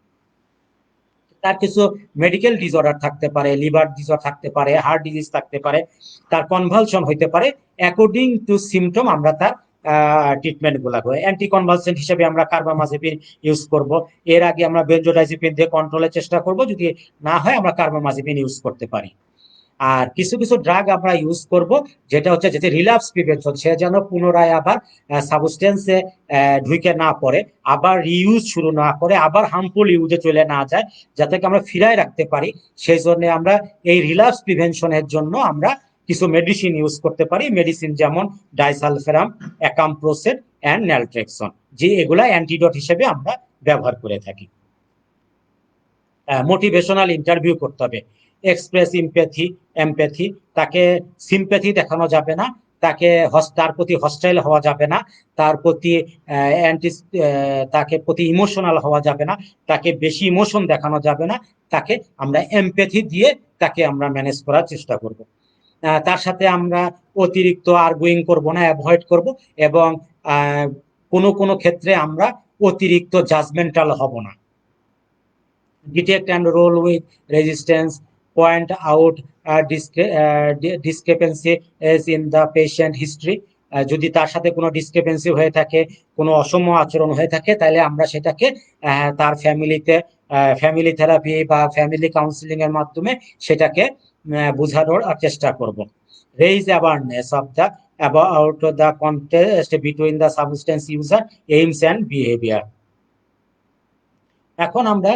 Speaker 1: তার কিছু মেডিকেল ডিসঅর্ডার থাকতে পারে, লিভার ডিসঅর্ডার থাকতে পারে, হার্ট ডিজিজ থাকতে পারে, তার কনভালশন হইতে পারে, অ্যাকর্ডিং টু সিমটম আমরা তার ট্রিটমেন্ট গুলা করে। অ্যান্টি কনভালসেন্ট হিসেবে আমরা কার্বামাজেপিন ইউজ করব, এর আগে আমরা বেনজোডাইজিপিন দিয়ে কন্ট্রোলের চেষ্টা করব, যদি না হয় আমরা কার্বামাজেপিন ইউজ করতে পারি। আর কিছু কিছু ড্রাগ আমরা ইউজ করব, যেটা হচ্ছে যাতে রিল্যাপস প্রিভেনশন, সে যেন পুনরায় আবার সাবস্টেন্সে ঢুকে না পড়ে, আবার রিইউজ শুরু না করে, আবার হার্মফুল ইউজে চলে না যায়, যাতে আমরা ফিরায় রাখতে পারি। সেই জন্য আমরা এই রিল্যাপস প্রিভেনশনের জন্য আমরা কিছু মেডিসিন ইউজ করতে পারি। মেডিসিন যেমন ডাইসালফেরাম, অ্যাকামপ্রোসেট অ্যান্ড ন্যালট্রেক্সন, যে এগুলা অ্যান্টিডোট হিসেবে আমরা ব্যবহার করে থাকি। মোটিভেশনাল ইন্টারভিউ করতে হবে, এক্সপ্রেস এমপ্যাথি, তাকে সিম্প্যাথি দেখানো যাবে না, তার প্রতি হস্টাইল হওয়া যাবে না, তার প্রতি তাকে প্রতি ইমোশনাল হওয়া যাবে না, তাকে বেশি ইমোশন দেখানো যাবে না, তাকে আমরা এমপ্যাথি দিয়ে তাকে আমরা ম্যানেজ করার চেষ্টা করব। তার সাথে আমরা অতিরিক্ত আর্গুইং করব না, অ্যাভয়েড করব, এবং কোনো ক্ষেত্রে আমরা অতিরিক্ত জাজমেন্টাল হব না। Detect and roll with resistance, point out discrepancies in the patient history. যদি তার সাথে কোনো ডিসক্রিপেন্সি হয়ে থাকে, কোনো অসম আচরণ হয়ে থাকে, তাহলে আমরা সেটাকে তার ফ্যামিলি থেরাপি বা ফ্যামিলি কাউন্সিলিং এর মাধ্যমে সেটাকে বোঝানোর চেষ্টা করব। Raise awareness of the about the contrast between the substance user aims and behavior. এখন আমরা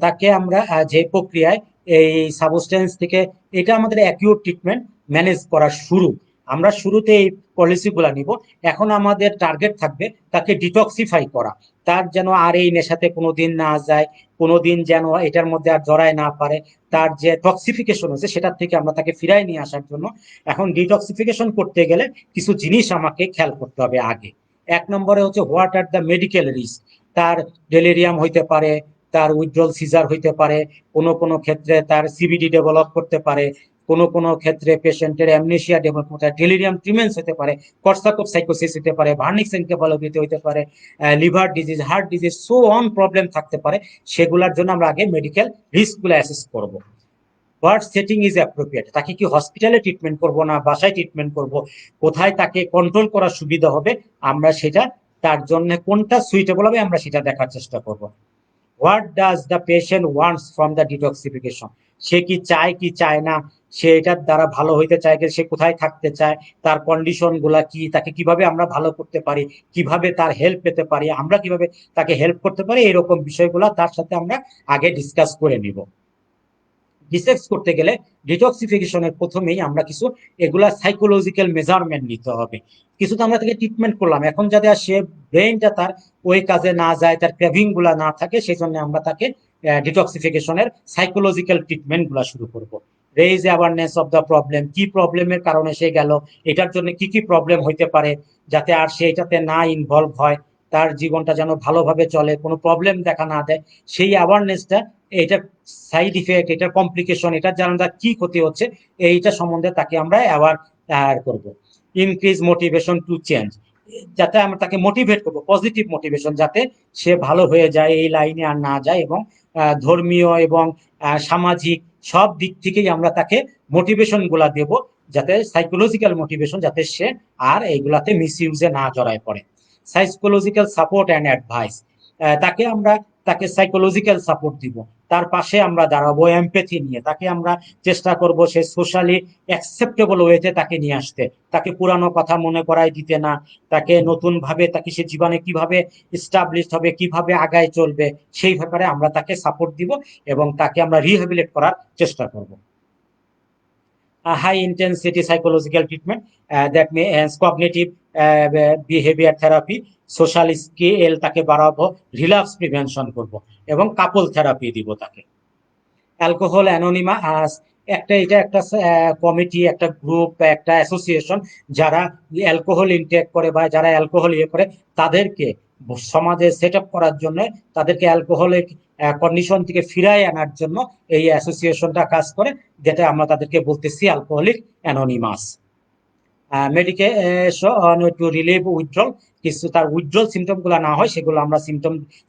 Speaker 1: তাকে আমরা যে প্রক্রিয়ায় এই সাবস্টেন্স থেকে, এটা আমাদের অ্যাকিউট ট্রিটমেন্ট ম্যানেজ করা শুরু, আমরা শুরুতে এই পলিসিগুলো নিব। এখন আমাদের টার্গেট থাকবে তাকে ডিটক্সিফাই করা, তার যেন আর এই নেশাতে কোনোদিন না যায়, কোনোদিন যেন এটার মধ্যে আর জড়ায় না পারে, তার যে টক্সিফিকেশন হচ্ছে সেটার থেকে আমরা তাকে ফিরাই নিয়ে আসার জন্য এখন ডিটক্সিফিকেশন করতে গেলে কিছু জিনিস আমাকে খেয়াল করতে হবে আগে। এক নম্বরে হচ্ছে what are the medical risk, তার ডেলিরিয়াম হইতে পারে, তার উইথড্রল সিজার হইতে পারে, কোনো ক্ষেত্রে তার সিবিডি ডেভেলপ করতে পারে, কোনো ক্ষেত্রে পেশেন্টের অ্যামনেশিয়া ডেভেলপ করতে পারে, ডেলিরিয়াম ট্রিমেন্স হতে পারে, কর্সাকফ সাইকোসিস হতে পারে, ভার্নিক এনকেফালোপ্যাথি হতে পারে, liver disease, heart disease, so on problem থাকতে পারে। সেগুলোর জন্য আমরা আগে মেডিকেল রিস্কগুলো অ্যাসেস করব। হোয়াট সেটিং ইজ অ্যাপ্রোপ্রিয়েট, তাকে কি হসপিটালে ট্রিটমেন্ট করব না বাসায় ট্রিটমেন্ট করব, কোথায় তাকে কন্ট্রোল করার সুবিধা হবে, আমরা সেটা তার জন্য কোনটা সুইটেবল হবে আমরা সেটা দেখার চেষ্টা করব। What does the patient wants from the detoxification, সে কি চায় কি চায় না, সে এটার দ্বারা ভালো হইতে চায়, সে কোথায় থাকতে চায়, তার কন্ডিশন গুলা কি, তাকে কিভাবে আমরা ভালো করতে পারি, কিভাবে তার হেল্প পেতে পারি, আমরা কিভাবে তাকে হেল্প করতে পারি, এরকম বিষয়গুলো তার সাথে আমরা আগে ডিসকাস করে নিব। ডিসেক্স করতে গেলে ডিটক্সিফিকেশনের প্রথমেই আমরা কিছু এগুলা সাইকোলজিক্যাল মেজারমেন্ট নিতে হবে। কিছু তো আমরা তাকে ট্রিটমেন্ট করলাম, এখন যাতে সে ব্রেনটা তার ওই কাজে না যায়, তার ক্রেভিং গুলা না থাকে, সেই জন্য আমরা তাকে ডিটক্সিফিকেশনের সাইকোলজিক্যাল ট্রিটমেন্ট গুলা শুরু করব। Raise awareness of the problem, কি প্রবলেমের কারণে সে গেল, এটার জন্য কি কি প্রবলেম হইতে পারে, যাতে আর সে এটাতে না ইনভলভ হয়, তার জীবনটা যেন ভালোভাবে চলে, কোনো প্রবলেম দেখা না দেয়, সেই অ্যাওয়ারনেসটা, এটার সাইড ইফেক্ট, এটার কমপ্লিকেশন, এটার জানা কি ক্ষতি হচ্ছে, এইটা সম্বন্ধে তাকে আমরা অ্যাওয়ার করব। ইনক্রিজ মোটিভেশন টু চেঞ্জ, যাতে আমরা তাকে মোটিভেট করবো, পজিটিভ মোটিভেশন, যাতে সে ভালো হয়ে যায়, এই লাইনে আর না যায়, এবং ধর্মীয় এবং সামাজিক সব দিক থেকেই আমরা তাকে মোটিভেশন গুলা দেব, যাতে সাইকোলজিক্যাল মোটিভেশন, যাতে সে আর এইগুলাতে মিসইউজে না জড়ায় পড়ে। সাইকোলজিক্যাল সাপোর্ট অ্যান্ড অ্যাডভাইস, তাকে সাইকোলজিক্যাল সাপোর্ট দিব, তার পাশে আমরা দাঁড়াবো এমপ্যাথি নিয়ে, তাকে আমরা চেষ্টা করব সে সোশ্যালি অ্যাকসেপ্টেবল ওয়েতে তাকে নিয়ে আসতে, তাকে পুরানো কথা মনে করাই দিতে না, তাকে নতুন ভাবে তাকে সে জীবনে কিভাবে এস্টাবলিশ হবে, কিভাবে আগায় চলবে, সেই ব্যাপারে আমরা তাকে সাপোর্ট দিব এবং তাকে আমরা রিহ্যাবিলিট করার চেষ্টা করব। High intensity psychological treatment that may cognitive behavior therapy, social skill তাকে বাড়াবো, রিল্যাপস প্রিভেনশন করব এবং কাপল থেরাপি দিব তাকে। অ্যালকোহল অ্যানোনিমাস, এটা একটা কমিটি, একটা গ্রুপ, একটা অ্যাসোসিয়েশন, যারা অ্যালকোহল ইনটেক করে বা যারা অ্যালকোহল করে তাদেরকে সমাজে সেট আপ করার জন্য, তাদেরকে অ্যালকোহলিক কন্ডিশন থেকে ফিরায় আনার জন্য এই অ্যাসোসিয়েশনটা কাজ করে, যেটা আমরা তাদেরকে বলতেছি alcoholic anonymous. Medication to relieve withdrawal, কিছু তার উইথড্রল সিমটম গুলো না হয় সেগুলো আমরা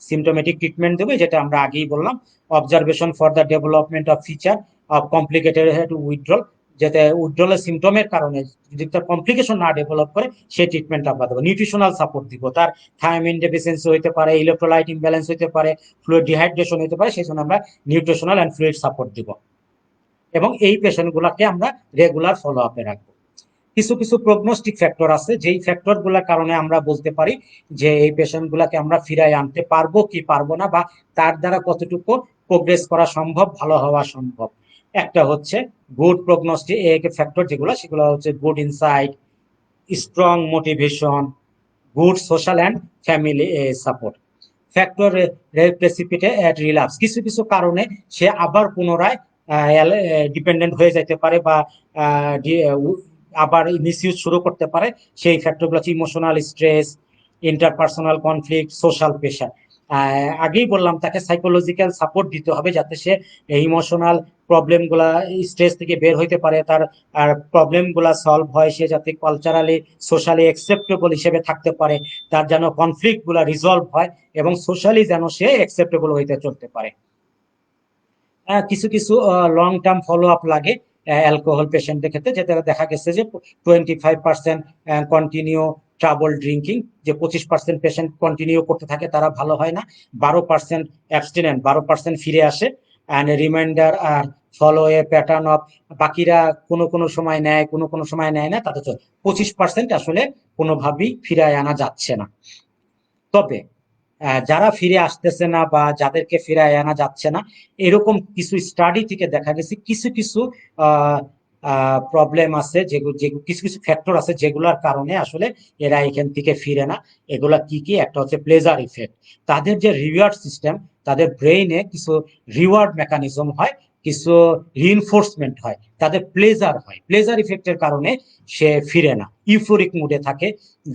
Speaker 1: সিমটোমেটিক ট্রিটমেন্ট দেবো, যেটা আমরা আগেই বললাম। Observation for the development of feature of complicated withdrawal, যাতে উইথড্রলের সিমটমের কারণে যদি তার কমপ্লিকেশন না ডেভেলপ করে সেই ট্রিটমেন্ট আমরা দেবো। নিউট্রিশনাল সাপোর্ট দিব, তার থায়ামিন ডেফিসিয়েন্সি হইতে পারে, ইলেকট্রোলাইট ইমব্যালেন্স হইতে পারে, ফ্লুইড ডিহাইড্রেশন হইতে পারে, সেই জন্য আমরা নিউট্রিশনাল অ্যান্ড ফ্লুইড সাপোর্ট দিব এবং এই পেশেন্টগুলোকে আমরা রেগুলার ফলো আপে রাখবো। কিছু কিছু প্রগনোস্টিক ফ্যাক্টর আছে, যেই ফ্যাক্টর গুলার কারণে আমরা বলতে পারি যে এই পেশেন্ট গুলাকে আমরা ফিরাই আনতে পারবো কি পারবো না, বা তার দ্বারা কতটুকু প্রোগ্রেস করা সম্ভব, ভালো হওয়া সম্ভব। একটা হচ্ছে গুড প্রগনোস্টিক ফ্যাক্টর, সেগুলো হচ্ছে good insight, strong motivation, good social and family support. Factor precipitate relapse, কিছু কিছু কারণে সে আবার পুনরায় ডিপেন্ডেন্ট হয়ে যেতে পারে বা আবার মিসইউজ শুরু করতে পারে। সেই ফ্যাক্টরগুলো হচ্ছে emotional stress, interpersonal conflict, social pressure. আগেই বললাম তাকে সাইকোলজিক্যাল সাপোর্ট দিতে হবে, যাতে সে ইমোশনাল প্রবলেম গুলা, স্ট্রেস থেকে বের হইতে পারে, তার প্রবলেম গুলা সলভ হয়, সে যাতে কালচারালি সোশ্যালি অ্যাকসেপ্টেবল হিসেবে থাকতে পারে, তার যেন কনফ্লিক্ট গুলা রিজলভ হয় এবং সোশ্যালি যেন সে অ্যাকসেপ্টেবল হইতে চলতে পারে। কিছু কিছু লং টার্ম ফলো আপ লাগে অ্যালকোহল পেশেন্টের ক্ষেত্রে, যেটা দেখা গেছে যে 25% কন্টিনিউ ট্রাবল ড্রিঙ্কিং, যে 25% পেশেন্ট কন্টিনিউ করতে থাকে তারা ভালো হয় না, 12% অ্যাবস্টিনেন্ট, 12% ফিরে আসে, অ্যান্ড রিমাইন্ডার আর ফলো এ প্যাটার্ন অফ, বাকিরা কোনো সময় নেয়, কোনো সময় নেয় না, তাতে 25% আসলে কোনোভাবেই ফিরায় আনা যাচ্ছে না। তবে যারা ফিরে আসতেছে না বা যাদেরকে ফিরায় আনা যাচ্ছে না, এরকম কিছু স্টাডি থেকে দেখা গেছে কিছু কিছু প্রবলেম আছে, যেগুলো কিছু কিছু ফ্যাক্টর আছে যেগুলোর কারণে আসলে এরা এখান থেকে ফিরে না। এগুলা কি কি? একটা হচ্ছে প্লেজার ইফেক্ট, তাদের যে রিওয়ার্ড সিস্টেম, তাদের ব্রেইনে কিছু রিওয়ার্ড মেকানিজম হয়, কিছু রিইনফোর্সমেন্ট হয়, তাদের প্লেজার হয়, প্লেজার ইফেক্টের কারণে সে ফিরে না, ইউফোরিক মুডে থাকে,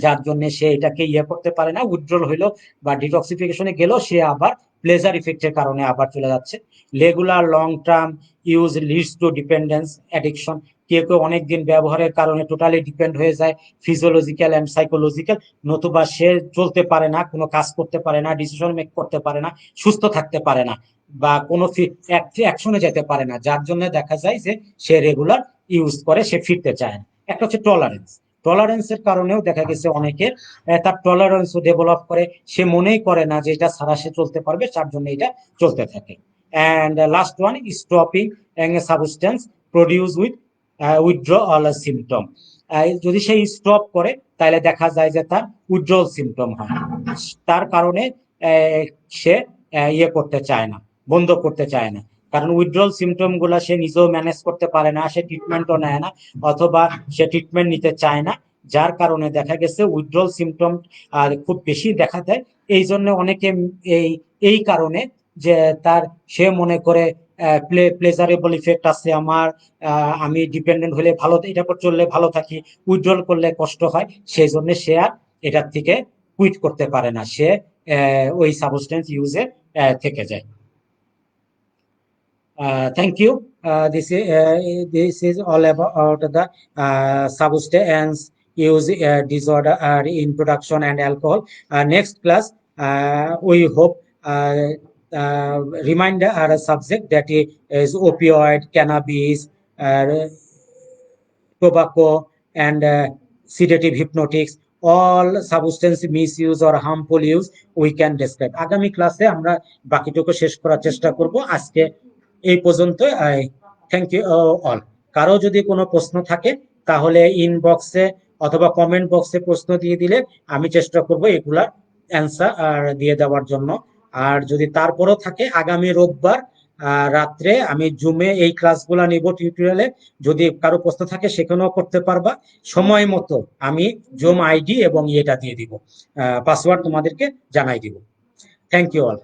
Speaker 1: যার জন্য সে এটাকে করতে পারে না, উইথড্রল হইলো বা ডিটক্সিফিকেশনে গেল, সে আবার প্লেজার ইফেক্টের কারণে আবার চলে যাচ্ছে। Regular long term use leads to dependence addiction, কেউ কেউ অনেকদিন ব্যবহারের কারণে টোটালি ডিপেন্ড হয়ে যায়, ফিজিওলজিক্যাল অ্যান্ড সাইকোলজিক্যাল, নতুবা সে চলতে পারে না, কোনো কাজ করতে পারে না, ডিসিশন মেক করতে পারে না, সুস্থ থাকতে পারে না, বা কোনো অ্যাকশনে যেতে পারে না, যার জন্য দেখা যায় যে সে রেগুলার ইউজ করে, সে ফিরতে চায় না। একটা হচ্ছে টলারেন্স, টলারেন্সের কারণেও দেখা গেছে অনেকের তার টলারেন্সও ডেভেলপ করে, সে মনেই করে না যে এটা ছাড়া সে চলতে পারবে, তার জন্য এটা চলতে থাকে। And last one, stopping substance produce with withdrawal symptom, যদি সে স্টপ করে তাহলে দেখা যায় যে তার উইথড্রল সিমটম হয়, তার কারণে সে করতে চায় না, বন্ধ করতে চায় না, কারণ উইথড্রল সিমটম গুলা সে নিজেও ম্যানেজ করতে পারে না, সে ট্রিটমেন্টও নেয় না, অথবা সে ট্রিটমেন্ট নিতে চায় না, যার কারণে দেখা গেছে উইথড্রল সিমটম খুব বেশি দেখা দেয়। এই জন্য অনেকে এই কারণে যে তার, সে মনে করে প্লেজারেবল ইফেক্ট আছে আমার, আমি ডিপেন্ডেন্ট হলে ভালো, এটা পর চললে ভালো থাকি, উইথড্রল করলে কষ্ট হয়, সেই জন্য সে আর এটার থেকে কুইট করতে পারে না, সে ওই সাবস্টেন্স ইউজে থেকে যায়। Thank you. This is all about the substance use disorder introduction and alcohol. Next class, we hope remind our subject that is opioid, cannabis, tobacco, and sedative hypnotics. All substance misuse or harmful use we can describe. আগামী ক্লাসে আমরা বাকিটুকু শেষ করার চেষ্টা করব। আজকে এই পর্যন্ত। Thank you all. কারো যদি কোনো প্রশ্ন থাকে তাহলে ইনবক্সে অথবা কমেন্ট বক্সে প্রশ্ন দিয়ে দিলে আমি চেষ্টা করব এগুলার অ্যান্সার দিয়ে দেওয়ার জন্য। আর যদি তারপরও থাকে, আগামী রোববার রাত্রে আমি জুমে এই ক্লাসগুলা নিব টিউটোরিয়ালে, যদি কারো প্রশ্ন থাকে সেখানেও করতে পারবা। সময় মতো আমি জুম আইডি এবং এটা দিয়ে দিব, পাসওয়ার্ড তোমাদেরকে জানাই দিব। Thank you all.